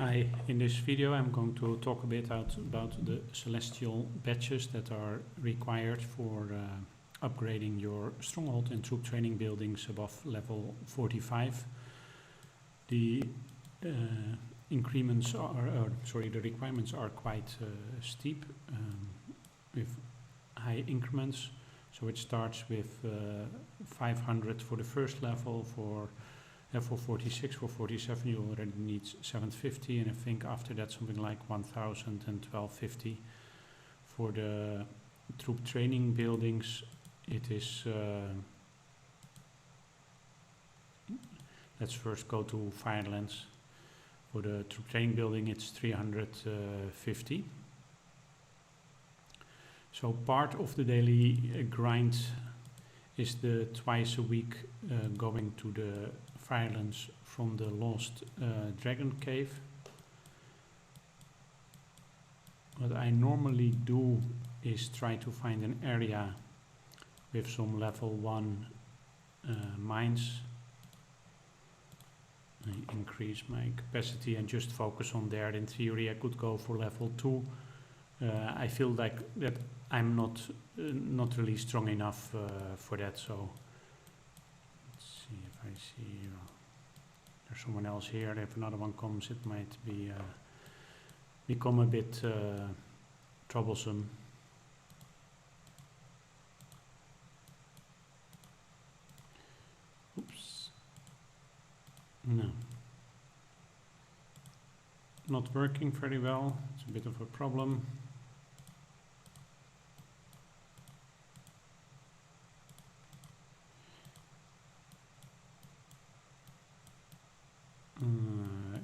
Hi, in this video I'm going to talk a bit about the celestial badges that are required for upgrading your stronghold and troop training buildings above level 45. The increments are, the requirements are quite steep with high increments. So it starts with 500 for the first level. For level 46, for 47 you already need 750, and I think after that something like 1000 and 1250. For the troop training buildings it is, let's first go to Firelands. For the troop training building it's 350. So part of the daily grind is the twice a week going to the Firelands from the Lost Dragon Cave. What I normally do is try to find an area with some level 1 mines. I increase my capacity and just focus on there. In theory I could go for level 2. I feel like that I'm not really strong enough for that, so let's see if I see there's someone else here. If another one comes it might be become a bit troublesome. Oops. No. Not working very well. It's a bit of a problem.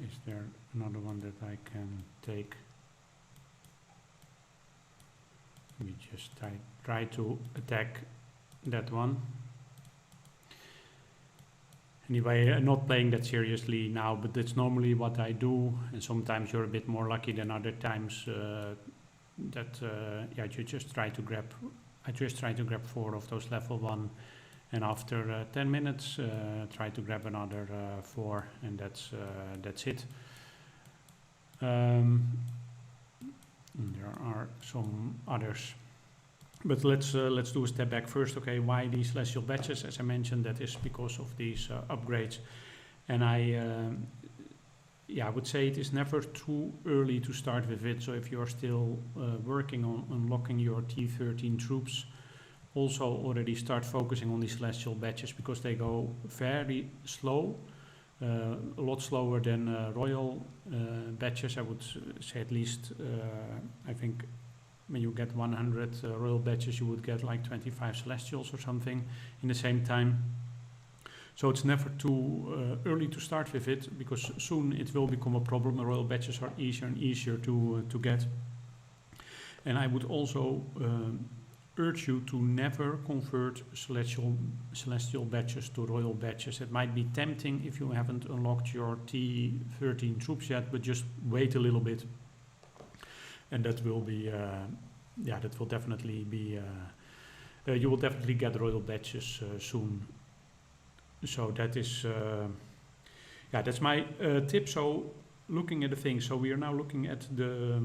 Is there another one that I can take? Let me just try to attack that one. Anyway, I'm not playing that seriously now, but that's normally what I do, and sometimes you're a bit more lucky than other times. Yeah, you just try to grab. I just try to grab 4 of those level 1. And after 10 minutes, try to grab another 4, and that's it. There are some others, but let's do a step back first. Okay, why these celestial badges? As I mentioned, that is because of these upgrades, and I would say it is never too early to start with it. So if you are still working on unlocking your T13 troops, also already start focusing on these celestial badges, because they go very slow, a lot slower than royal badges. I would say at least, I think when you get 100 royal badges you would get like 25 celestials or something in the same time. So it's never too early to start with it, because soon it will become a problem. Royal badges are easier and easier to get. And I would also urge you to never convert celestial badges to royal badges. It might be tempting if you haven't unlocked your T13 troops yet, but just wait a little bit, and that will be that will definitely be you will definitely get royal badges soon. So that is that's my tip. So looking at the things, so we are now looking at the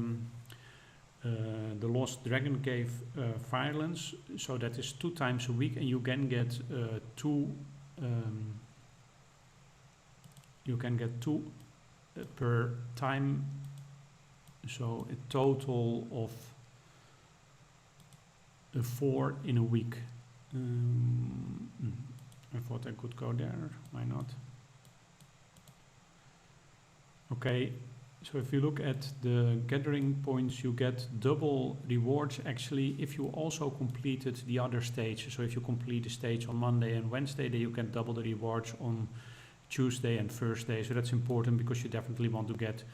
Lost Dragon Cave Firelands. So that is 2 times a week, and you can get 2 per time. So a total of 4 in a week. I thought I could go there. Why not? Okay. So if you look at the gathering points, you get double rewards actually if you also completed the other stage. So if you complete the stage on Monday and Wednesday, then you get double the rewards on Tuesday and Thursday. So that's important, because you definitely want to get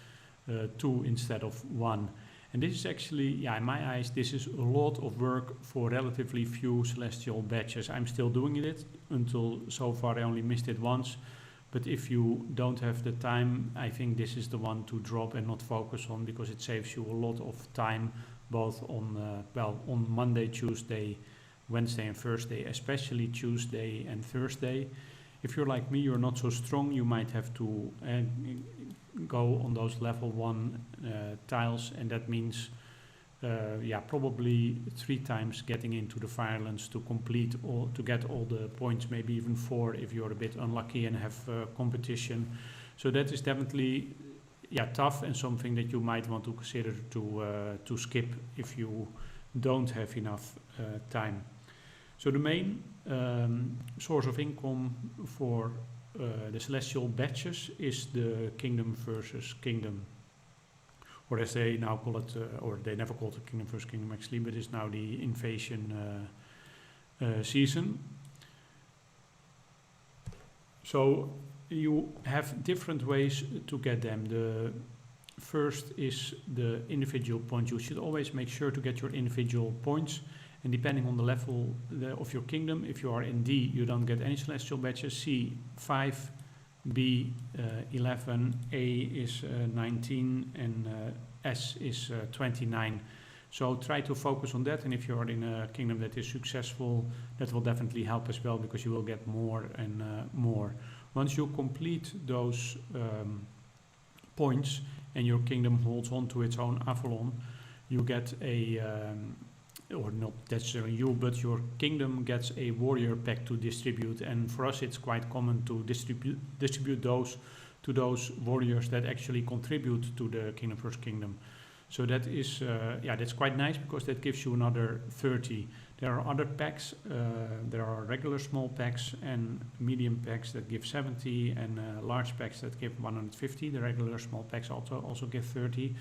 2 instead of 1. And this is actually, in my eyes, this is a lot of work for relatively few celestial badges. I'm still doing it until so far I only missed it once. But if you don't have the time, I think this is the one to drop and not focus on, because it saves you a lot of time, both on on Monday, Tuesday, Wednesday and Thursday, especially Tuesday and Thursday. If you're like me, you're not so strong, you might have to go on those level 1 tiles, and that means probably 3 times getting into the Firelands to complete all, to get all the points, maybe even 4 if you're a bit unlucky and have competition. So that is definitely tough, and something that you might want to consider to skip if you don't have enough time. So the main source of income for the Celestial Badges is the Kingdom versus Kingdom, or as they now call it, or they never called it Kingdom versus Kingdom actually, but it's now the Invasion season. So you have different ways to get them. The first is the individual points. You should always make sure to get your individual points, and depending on the level of your kingdom, if you are in D, you don't get any Celestial Badges. C, 5, B, 11, A is 19, and S is 29. So try to focus on that, and if you are in a kingdom that is successful, that will definitely help as well, because you will get more and more. Once you complete those points and your kingdom holds on to its own Avalon, you get a, or not necessarily you, but your kingdom gets a warrior pack to distribute. And for us, it's quite common to distribute those to those warriors that actually contribute to the Kingdom versus Kingdom. So that is, that's quite nice, because that gives you another 30. There are other packs. There are regular small packs and medium packs that give 70, and large packs that give 150. The regular small packs also give 30.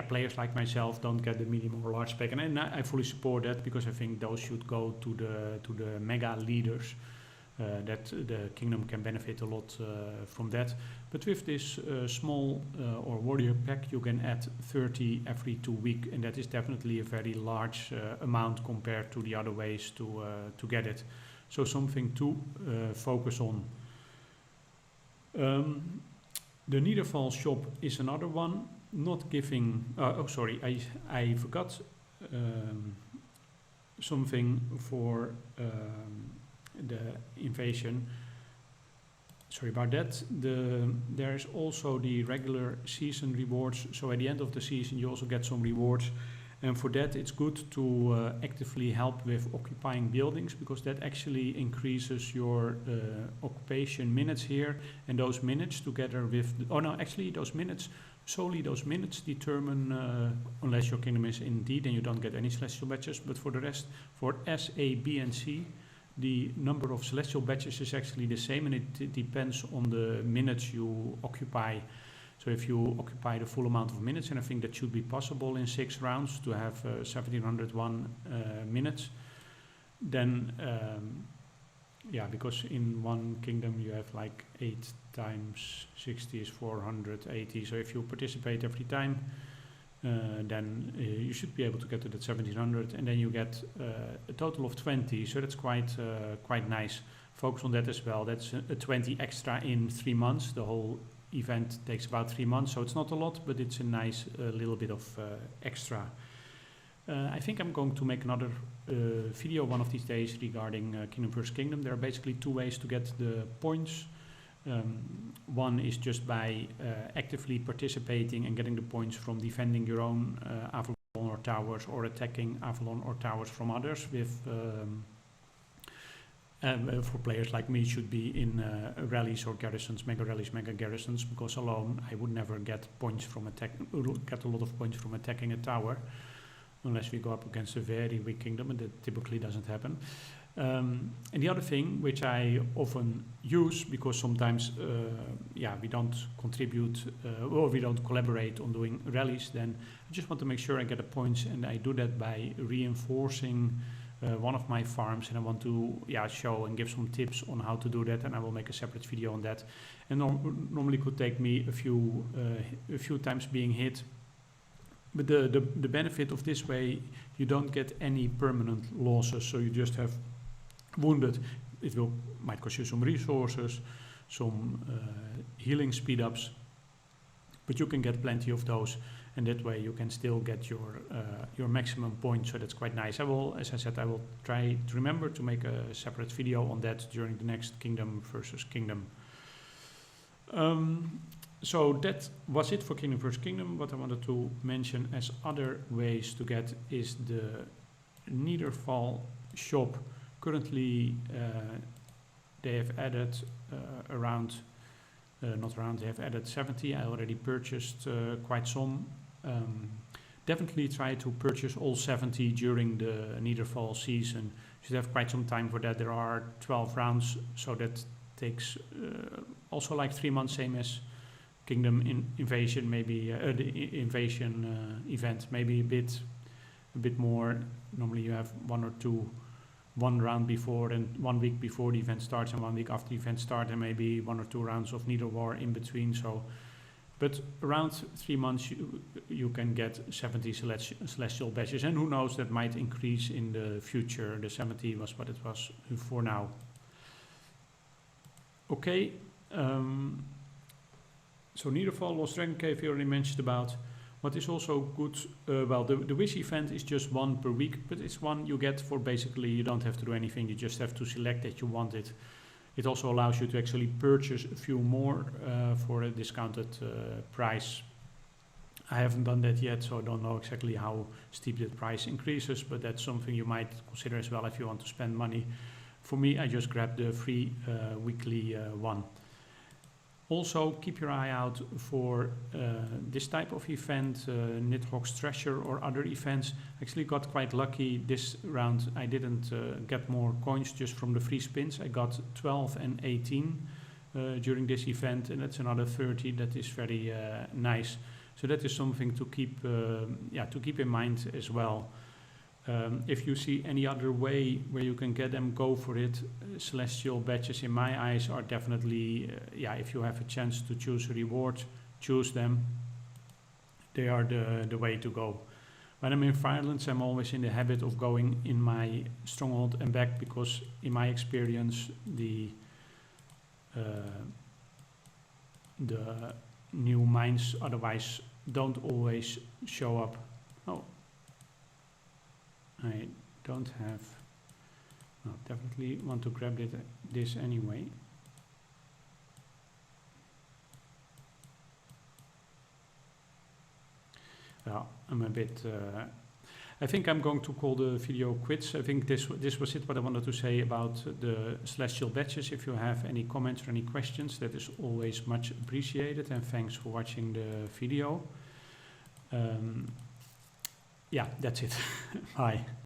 Players like myself don't get the medium or large pack, and I fully support that, because I think those should go to the mega leaders. That the kingdom can benefit a lot from that. But with this small or warrior pack, you can add 30 every 2 weeks, and that is definitely a very large amount compared to the other ways to get it. So something to focus on. The Niederfall shop is another one. Not giving. I forgot something for the invasion. Sorry about that. There is also the regular season rewards. So at the end of the season, you also get some rewards. And for that, it's good to actively help with occupying buildings, because that actually increases your occupation minutes here. And those minutes together with, solely those minutes determine, unless your kingdom is in D, then you don't get any Celestial Badges. But for the rest, for S, A, B, and C, the number of Celestial Badges is actually the same, and it depends on the minutes you occupy. So if you occupy the full amount of minutes, and I think that should be possible in 6 rounds to have 1701 minutes, then because in one kingdom you have like 8 times 60 is 480. So if you participate every time, then you should be able to get to that 1700, and then you get a total of 20. So that's quite nice. Focus on that as well. That's a 20 extra in 3 months. The whole event takes about 3 months, so it's not a lot, but it's a nice little bit of extra. I think I'm going to make another video one of these days regarding Kingdom versus Kingdom. There are basically 2 ways to get the points. One is just by actively participating and getting the points from defending your own Avalon or towers, or attacking Avalon or towers from others. With for players like me, should be in rallies or garrisons, mega rallies, mega garrisons, because alone I would never get points from get a lot of points from attacking a tower, unless we go up against a very weak kingdom, and that typically doesn't happen. And the other thing, which I often use, because sometimes we don't contribute or we don't collaborate on doing rallies, then I just want to make sure I get the points, and I do that by reinforcing one of my farms, and I want to show and give some tips on how to do that, and I will make a separate video on that. And normally could take me a few times being hit. But the benefit of this way, you don't get any permanent losses, so you just have wounded. It might cost you some resources, some healing speed ups, but you can get plenty of those, and that way you can still get your maximum points. So that's quite nice. As I said, I will try to remember to make a separate video on that during the next Kingdom versus Kingdom. So that was it for Kingdom vs. Kingdom. What I wanted to mention as other ways to get is the Neederval shop. Currently, they have added they have added 70. I already purchased quite some. Definitely try to purchase all 70 during the Neederval season. You should have quite some time for that. There are 12 rounds, so that takes also like 3 months, same as Kingdom Invasion, maybe the Invasion event, maybe a bit more. Normally you have one round before and 1 week before the event starts and 1 week after the event starts, and maybe 1 or 2 rounds of Needle War in between. So, but around 3 months you can get 70 celestial badges, and who knows, that might increase in the future. The 70 was what it was for now. Okay. So Neederval, Lost Dragon Cave, we already mentioned about. What is also good, the Wish event is just 1 per week, but it's 1 you get for basically, you don't have to do anything, you just have to select that you want it. It also allows you to actually purchase a few more for a discounted price. I haven't done that yet, so I don't know exactly how steep that price increases, but that's something you might consider as well if you want to spend money. For me, I just grabbed the free weekly one. Also, keep your eye out for this type of event, Nidhogg's Treasure or other events. Actually got quite lucky this round. I didn't get more coins just from the free spins. I got 12 and 18 during this event, and that's another 30. That is very nice. So that is something to keep in mind as well. If you see any other way where you can get them, go for it. Celestial badges, in my eyes, are definitely, if you have a chance to choose a reward, choose them. They are the way to go. When I'm in Firelands, I'm always in the habit of going in my stronghold and back, because in my experience, the new mines otherwise don't always show up. Oh. I don't have, definitely want to grab this anyway. Well, I'm a bit, I think I'm going to call the video quits. I think this was it, what I wanted to say about the Celestial Badges. If you have any comments or any questions, that is always much appreciated, and thanks for watching the video. Yeah, that's it. Bye.